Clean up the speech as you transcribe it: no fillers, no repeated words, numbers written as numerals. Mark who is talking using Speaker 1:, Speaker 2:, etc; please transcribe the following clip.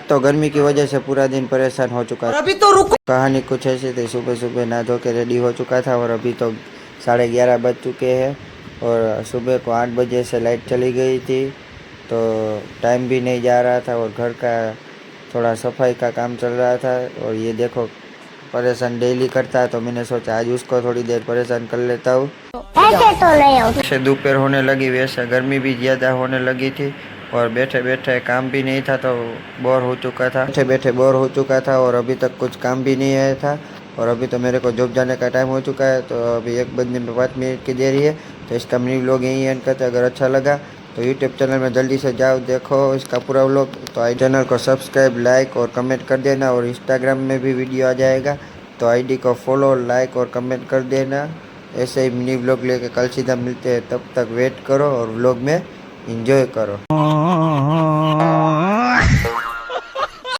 Speaker 1: तो गर्मी की वजह से पूरा दिन परेशान हो चुका था।
Speaker 2: अभी तो रुको।
Speaker 1: कहानी कुछ ऐसी थी, सुबह सुबह नहा धो के रेडी हो चुका था और अभी तो 11:30 बज चुके हैं और सुबह को 8 बजे से लाइट चली गई थी, तो टाइम भी नहीं जा रहा था और घर का थोड़ा सफाई का काम चल रहा था। और ये देखो परेशान डेली करता है, तो मैंने सोचा आज उसको थोड़ी देर परेशान कर लेता हूँ।
Speaker 3: ऐसे तो नहीं होता।
Speaker 1: जैसे दोपहर होने लगी वैसे गर्मी भी ज़्यादा होने लगी थी और बैठे बैठे काम भी नहीं था, तो बोर हो चुका था, बैठे बैठे बोर हो चुका था और अभी तक कुछ काम भी नहीं आया था। और अभी तो मेरे को जॉब जाने का टाइम हो चुका है, तो अभी 1 बजने में 5 मिनट की देरी है। तो इसका मिनी व्लॉग यहीं एंड करते हैं। अगर अच्छा लगा तो यूट्यूब चैनल में जल्दी से जाओ, देखो इसका पूरा व्लॉग। तो आई चैनल को सब्सक्राइब, लाइक और कमेंट कर देना और इंस्टाग्राम में भी वीडियो आ जाएगा, तो आईडी को फॉलो, लाइक और कमेंट कर देना। ऐसे ही मिनी व्लॉग लेके कल सीधा मिलते हैं, तब तक वेट करो और व्लॉग में एंजॉय करो।